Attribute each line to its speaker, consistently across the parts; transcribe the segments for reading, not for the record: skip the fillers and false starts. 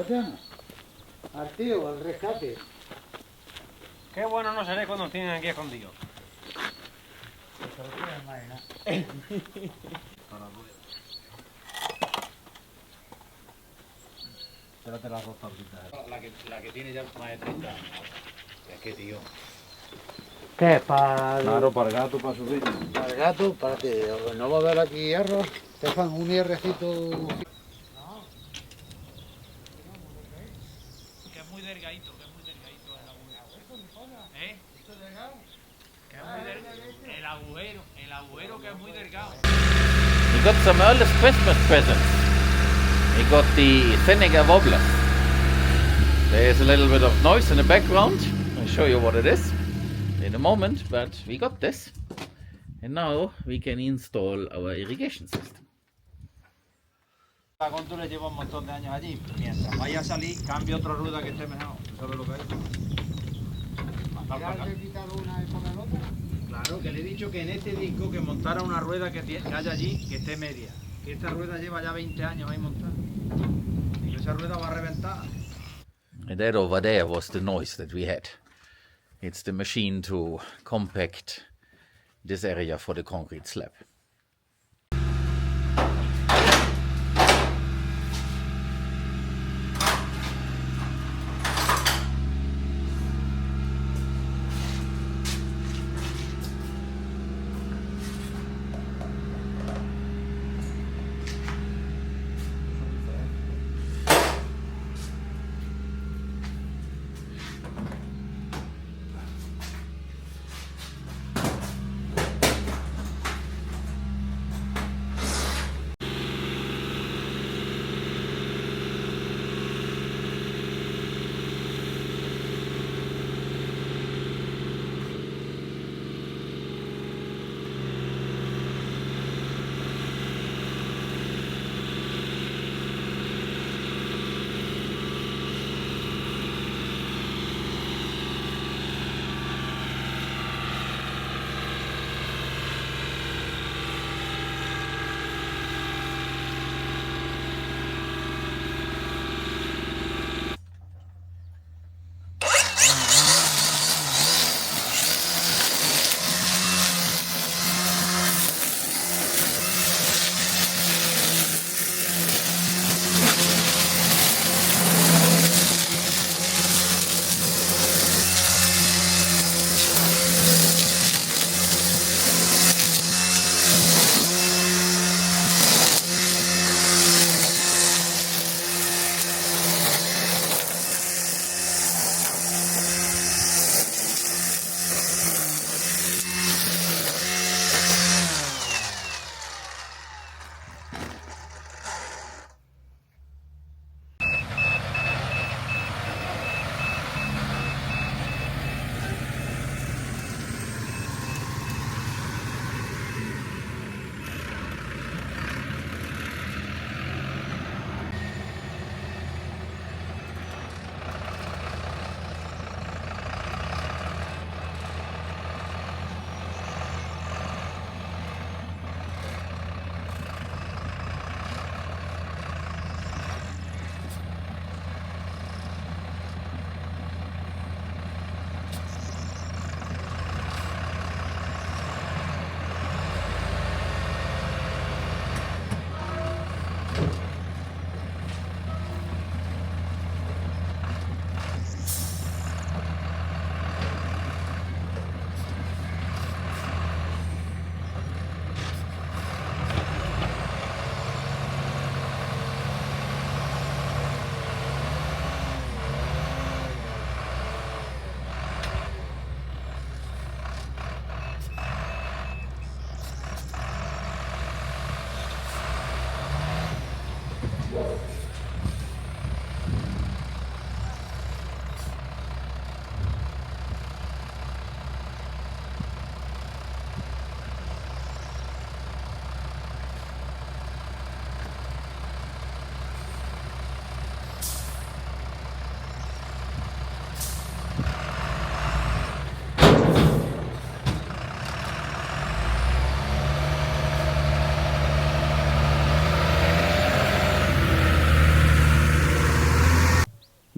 Speaker 1: Sebastián, al tío, al rescate.
Speaker 2: Qué bueno no seré cuando nos tienen aquí escondidos.
Speaker 1: Se lo tienen más, ¿no?
Speaker 3: Espérate las dos tablitas.
Speaker 2: La que tiene ya más de 30 años. Es que, tío.
Speaker 1: ¿Qué? ¿Para
Speaker 3: Claro, para el gato, para subir.
Speaker 1: el gato? ¿Para qué? ¿No va a haber aquí hierro? Estefan, un hierrecito.
Speaker 2: Que es muy delgadito, el agujero. ¿Eh? Que es muy delgado. El agujero que es muy delgado.
Speaker 4: We got some early Christmas presents. We got the Seneca wobblers. There's a little bit of noise in the background. I'll show you what it is in a moment, but we got this. And now we can install our irrigation system.
Speaker 3: La góndola lleva un montón de años allí. Mientras vaya a salir, cambia otra rueda que esté mejor. ¿Sabes lo que es? Claro, que le he dicho que en este disco que montara una rueda que haya allí, que esté media. Que esta rueda lleva ya 20 años ahí montada. Y esa rueda va a reventar.
Speaker 4: And that over there was the noise that we had. It's the machine to compact this area for the concrete slab.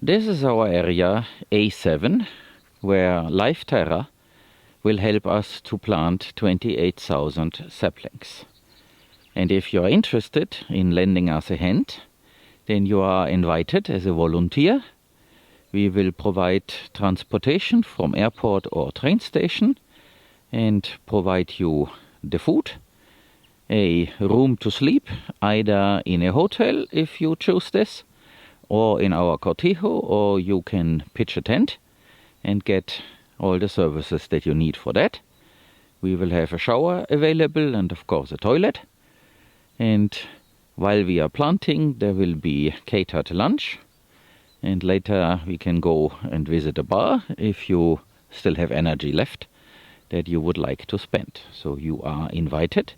Speaker 4: This is our area A7, where Life Terra will help us to plant 28,000 saplings. And if you are interested in lending us a hand, then you are invited as a volunteer. We will provide transportation from airport or train station and provide you the food, a room to sleep, either in a hotel if you choose this, or in our cortijo, or you can pitch a tent and get all the services that you need for that. We will have a shower available and of course a toilet. And while we are planting, there will be catered lunch. And later we can go and visit a bar if you still have energy left that you would like to spend. So you are invited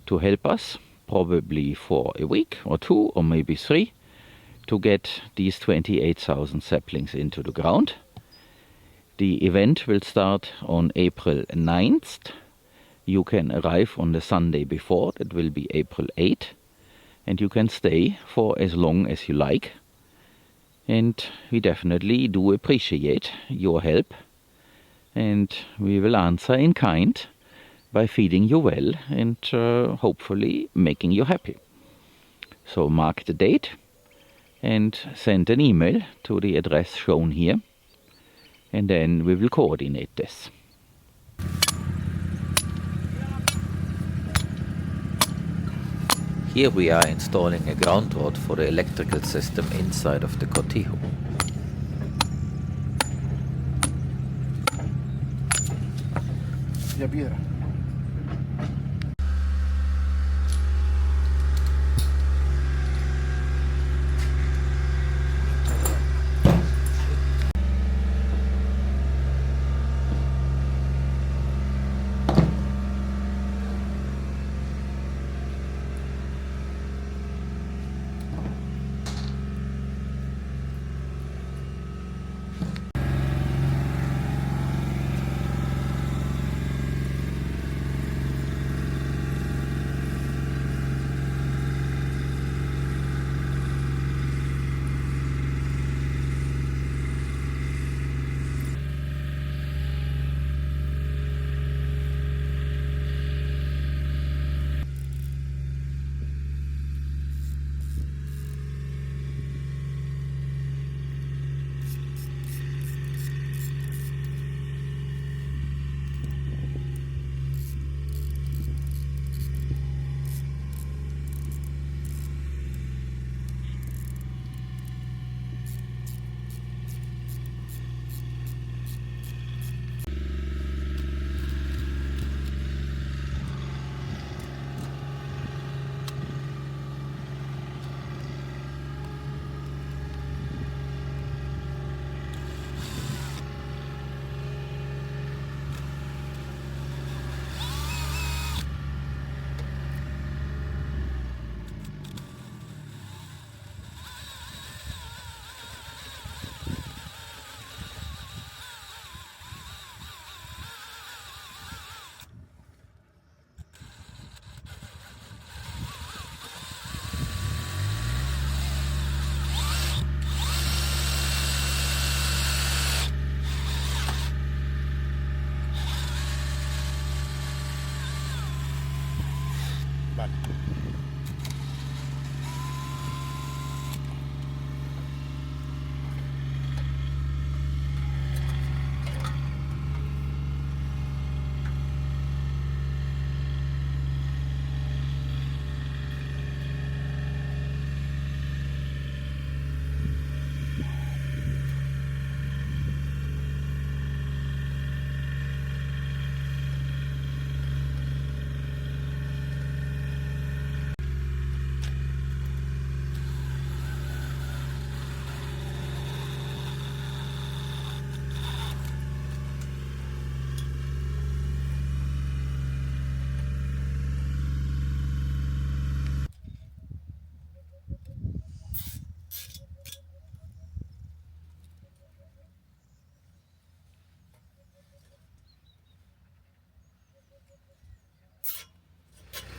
Speaker 4: to help us, probably for a week or 2 or maybe 3, to get these 28,000 saplings into the ground. The event will start on April 9th. You can arrive on the Sunday before, that will be April 8th. And you can stay for as long as you like. And we definitely do appreciate your help. And we will answer in kind by feeding you well and hopefully making you happy. So mark the date and send an email to the address shown here. And then we will coordinate this. Here we are installing a ground rod for the electrical system inside of the cortijo.
Speaker 1: Ya piedra.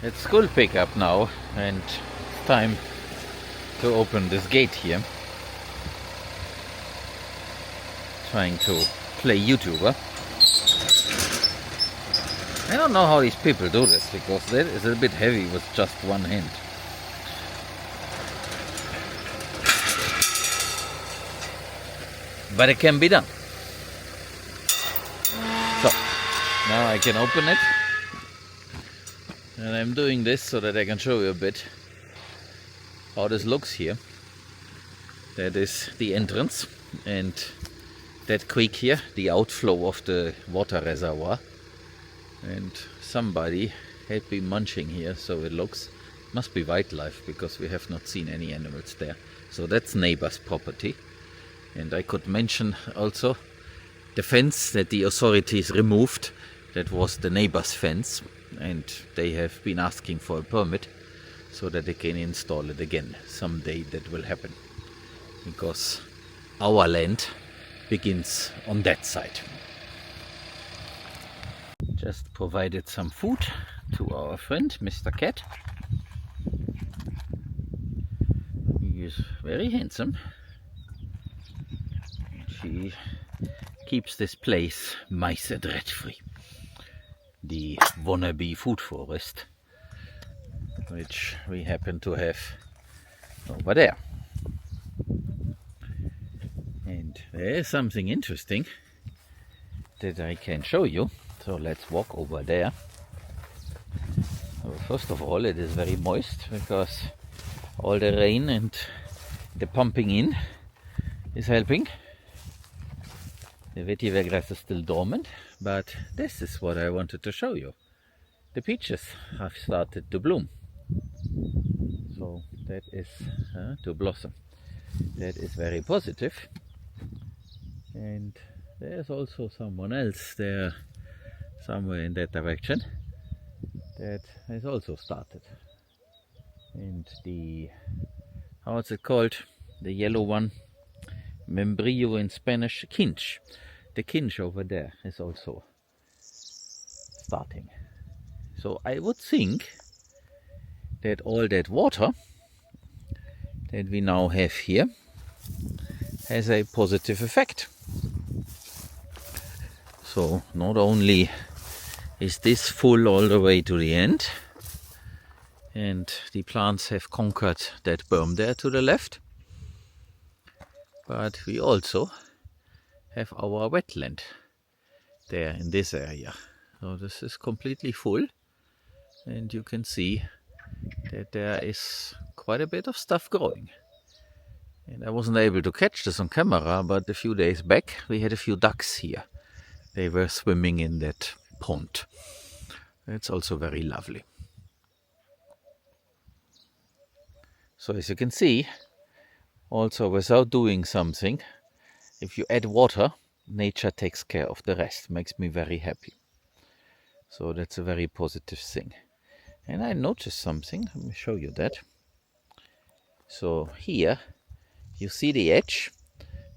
Speaker 4: It's school pickup now, and it's time to open this gate here. trying to play YouTuber. I don't know how these people do this, because that is a bit heavy with just one hand. But it can be done. So, now I can open it. And I'm doing this so that I can show you a bit how this looks here. That is the entrance, and that creek here, the outflow of the water reservoir. And somebody had been munching here, so it must be wildlife, because we have not seen any animals there. So that's neighbor's property. And I could mention also the fence that the authorities removed. That was the neighbor's fence, and they have been asking for a permit so that they can install it again. Someday that will happen, because our land begins on that side. Just provided some food to our friend Mr. Cat. He is very handsome. She keeps this place mice and rat free. The Wannabe food forest, which we happen to have over there. And there is something interesting that I can show you. So let's walk over there. So first of all, it is very moist, because all the rain and the pumping in is helping. The vetiver grass is still dormant, but this is what I wanted to show you. The peaches have started to bloom. So that is to blossom. That is very positive. And there's also someone else there, somewhere in that direction, that has also started. And the, how is it called? The yellow one, membrillo in Spanish, quince. The quince over there is also starting. So I would think that all that water that we now have here has a positive effect. So not only is this full all the way to the end, and the plants have conquered that berm there to the left, but we also have our wetland there in this area. So this is completely full, and you can see that there is quite a bit of stuff growing. And I wasn't able to catch this on camera, but a few days back we had a few ducks here. They were swimming in that pond. It's also very lovely. So as you can see, also without doing something, if you add water, nature takes care of the rest. Makes me very happy. So that's a very positive thing. And I noticed something. Let me show you that. So here you see the edge.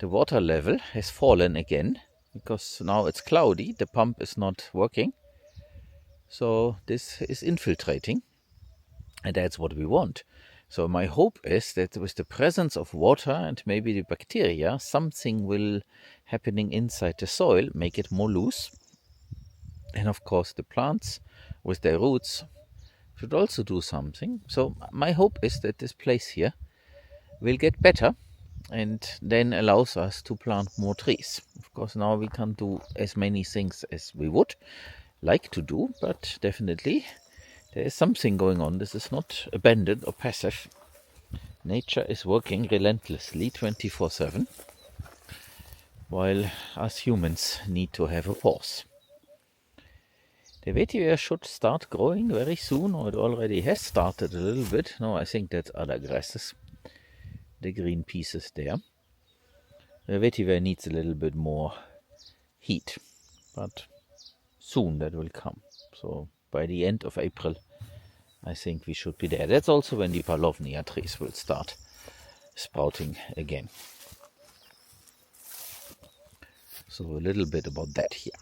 Speaker 4: The water level has fallen again, because now it's cloudy. The pump is not working. So this is infiltrating, and that's what we want. So my hope is that with the presence of water and maybe the bacteria, something will happening inside the soil, make it more loose. And of course the plants with their roots should also do something. So my hope is that this place here will get better, and then allows us to plant more trees. Of course now we can't do as many things as we would like to do, but definitely there is something going on. This is not abandoned or passive. Nature is working relentlessly 24/7, while us humans need to have a pause. The vetiver should start growing very soon, or it already has started a little bit. No, I think that's other grasses. The green pieces there. The vetiver needs a little bit more heat, but soon that will come. So by the end of April, I think we should be there. That's also when the palovnia trees will start sprouting again. So a little bit about that here.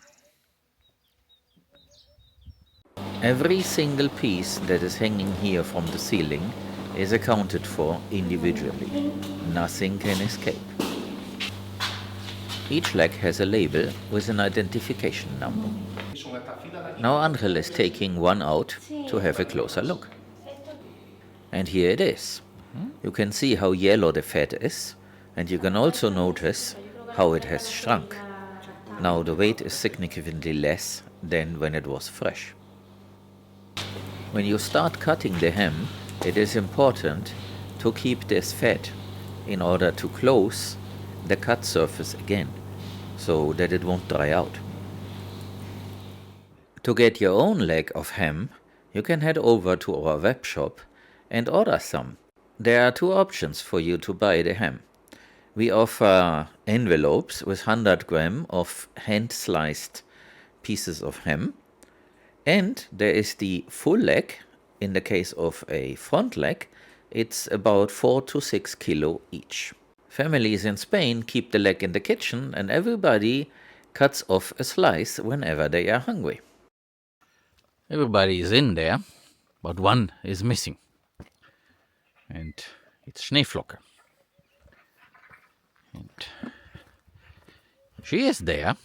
Speaker 4: Every single piece that is hanging here from the ceiling is accounted for individually. Nothing can escape. Each leg has a label with an identification number. Now Angel is taking one out to have a closer look. And here it is. You can see how yellow the fat is, and you can also notice how it has shrunk. Now the weight is significantly less than when it was fresh. When you start cutting the ham, it is important to keep this fat in order to close the cut surface again, so that it won't dry out. To get your own leg of ham, you can head over to our web shop and order some. There are two options for you to buy the ham. We offer envelopes with 100 gram of hand-sliced pieces of ham, and there is the full leg. In the case of a front leg, it's about 4 to 6 kilo each. Families in Spain keep the leg in the kitchen, and everybody cuts off a slice whenever they are hungry. Everybody is in there, but one is missing. And it's Schneeflocke. And she is there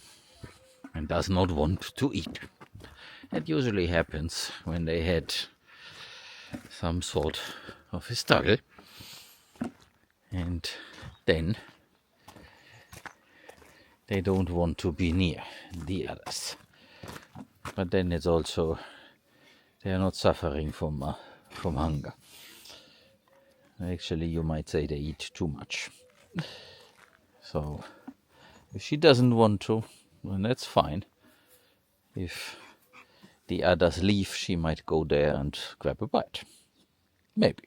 Speaker 4: and does not want to eat. It usually happens when they had some sort of a struggle, and then they don't want to be near the others. But then it's also, they are not suffering from hunger. Actually, you might say they eat too much. So, if she doesn't want to, then that's fine. If the others leave, she might go there and grab a bite. Maybe.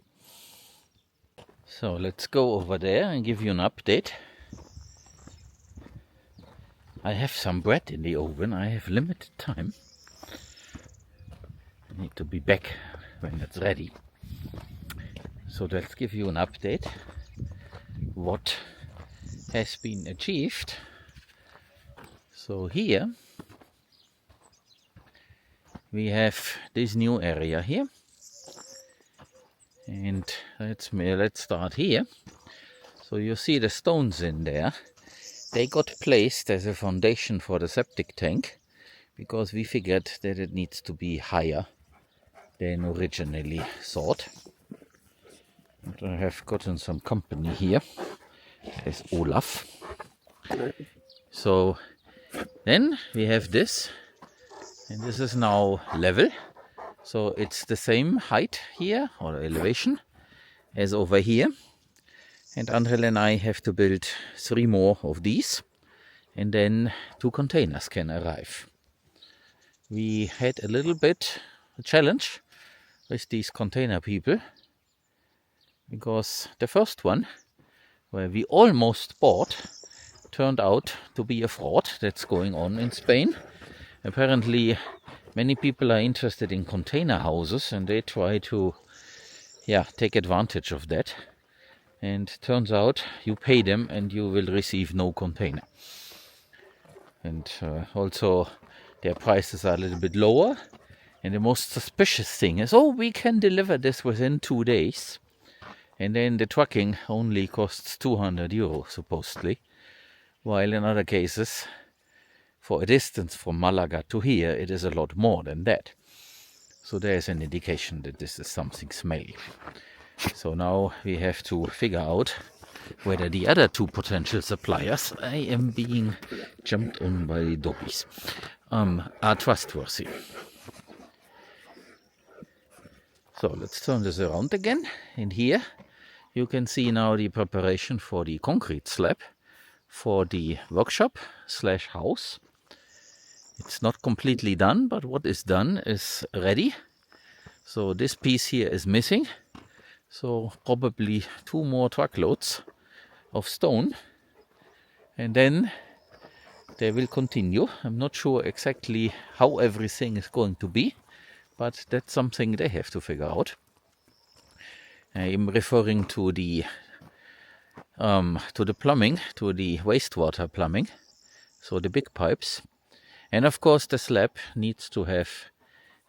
Speaker 4: So, let's go over there and give you an update. I have some bread in the oven. I have limited time. I need to be back when it's ready. So let's give you an update what has been achieved. So here we have this new area here, and let's start here. So you see the stones in there. They got placed as a foundation for the septic tank because we figured that it needs to be higher than originally thought. And I have gotten some company here. There's Olaf. So then we have this, and this is now level. So it's the same height here, or elevation, as over here. And Angel and I have to build 3 more of these, and then 2 containers can arrive. We had a little bit a challenge with these container people, because the first one, where we almost bought, turned out to be a fraud. That's going on in Spain. Apparently many people are interested in container houses, and they try to take advantage of that. And turns out you pay them and you will receive no container. And also their prices are a little bit lower. And the most suspicious thing is, we can deliver this within 2 days. And then the trucking only costs 200 euros, supposedly. While in other cases, for a distance from Malaga to here, it is a lot more than that. So there is an indication that this is something smelly. So now we have to figure out whether the other 2 potential suppliers, I am being jumped on by doggies, are trustworthy. So let's turn this around again, and here you can see now the preparation for the concrete slab for the workshop/house. It's not completely done, but what is done is ready. So this piece here is missing, so probably 2 more truckloads of stone, and then they will continue. I'm not sure exactly how everything is going to be, but that's something they have to figure out. I'm referring to the plumbing, to the wastewater plumbing, so the big pipes. And of course the slab needs to have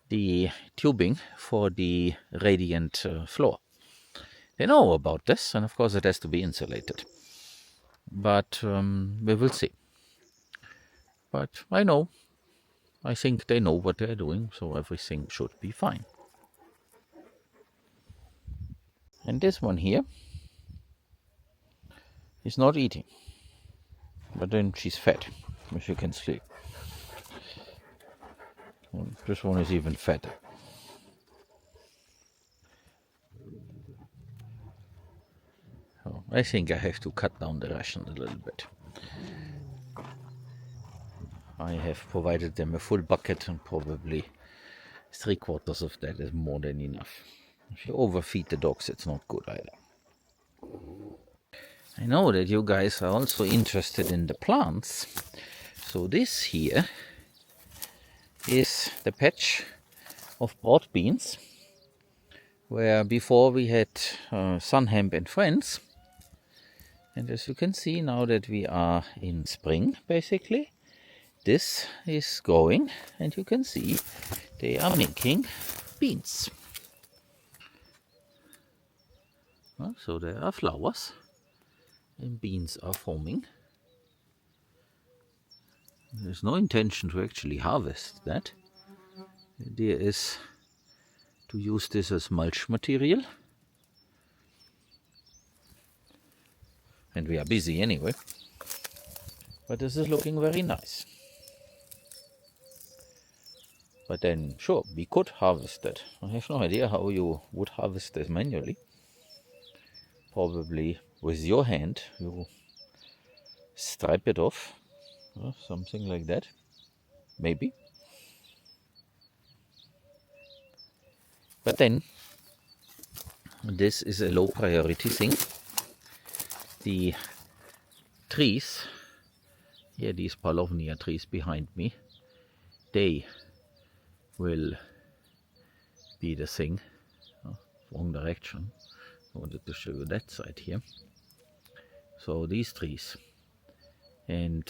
Speaker 4: the tubing for the radiant floor. They know about this, and of course it has to be insulated. But we will see. But I know. I think they know what they're doing, so everything should be fine. And this one here is not eating. But then she's fat, as you can see. And this one is even fatter. So I think I have to cut down the ration a little bit. I have provided them a full bucket, and probably 3/4 of that is more than enough. If you overfeed the dogs, it's not good either. I know that you guys are also interested in the plants. So this here is the patch of broad beans, where before we had sun hemp and friends. And as you can see, now that we are in spring, basically, this is growing, and you can see they are making beans. So there are flowers, and beans are forming. There's no intention to actually harvest that. The idea is to use this as mulch material. And we are busy anyway. But this is looking very nice. But then, sure, we could harvest that. I have no idea how you would harvest this manually. Probably with your hand, you stripe it off, something like that, maybe. But then, this is a low priority thing. The trees, here these Palovnia trees behind me, they will be the thing. Wrong direction. I wanted to show you that side here. So these trees, and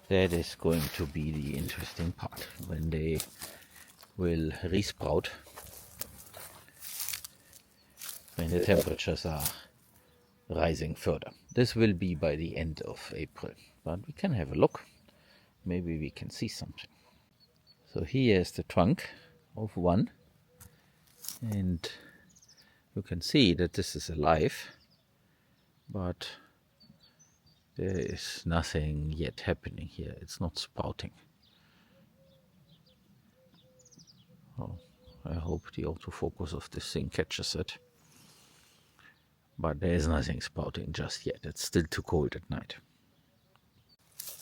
Speaker 4: that is going to be the interesting part when they will resprout, when the temperatures are rising further. This will be by the end of April, but we can have a look. Maybe we can see something. So here is the trunk of one, and you can see that this is alive, but there is nothing yet happening here. It's not sprouting. Oh, I hope the autofocus of this thing catches it. But there is nothing sprouting just yet. It's still too cold at night.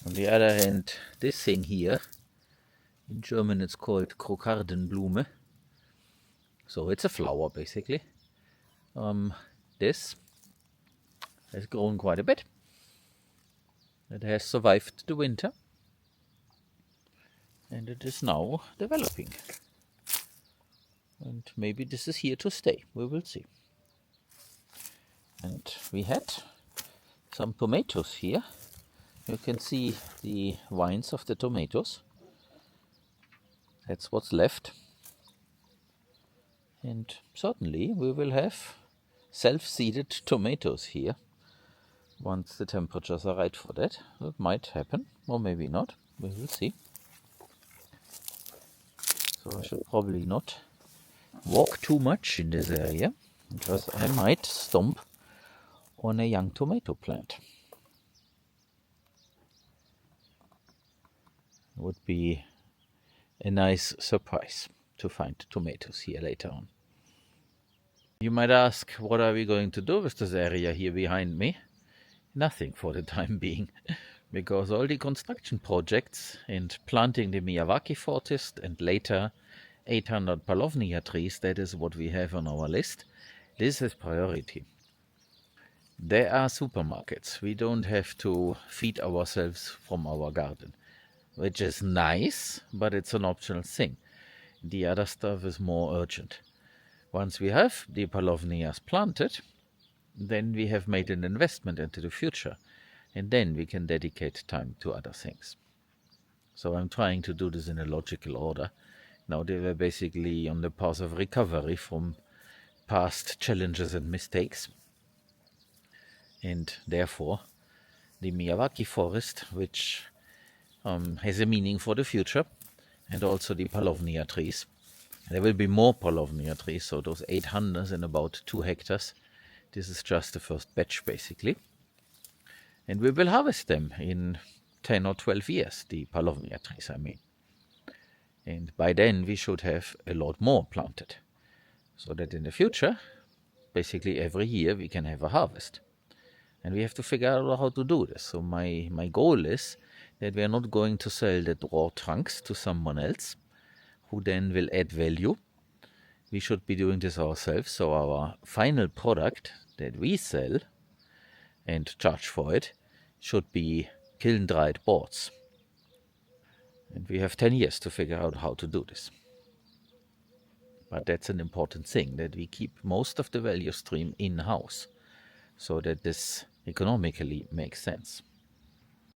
Speaker 4: On the other hand, this thing here, in German it's called Krokardenblume. So it's a flower basically. This has grown quite a bit. It has survived the winter. And it is now developing. And maybe this is here to stay. We will see. And we had some tomatoes here. You can see the vines of the tomatoes. That's what's left. And certainly we will have self-seeded tomatoes here once the temperatures are right for that. That might happen, or maybe not. We will see. So I should probably not walk too much in this area, because I might stomp on a young tomato plant. It would be a nice surprise to find tomatoes here later on. You might ask, what are we going to do with this area here behind me? Nothing for the time being, because all the construction projects and planting the Miyawaki forest and later 800 Palovnia trees, that is what we have on our list. This is priority. There are supermarkets. We don't have to feed ourselves from our garden, which is nice, but it's an optional thing. The other stuff is more urgent. Once we have the Palovnias planted, then we have made an investment into the future, and then we can dedicate time to other things. So I'm trying to do this in a logical order. Now they were basically on the path of recovery from past challenges and mistakes, and therefore the Miyawaki forest, which has a meaning for the future, and also the palovnia trees. There will be more palovnia trees, so those 800 in about 2 hectares. This is just the first batch, basically. And we will harvest them in 10 or 12 years, the palovnia trees, I mean. And by then we should have a lot more planted, so that in the future, basically every year we can have a harvest. And we have to figure out how to do this. So my goal is that we are not going to sell the raw trunks to someone else, who then will add value. We should be doing this ourselves, so our final product that we sell and charge for it should be kiln-dried boards. And we have 10 years to figure out how to do this. But that's an important thing, that we keep most of the value stream in-house, so that this economically makes sense.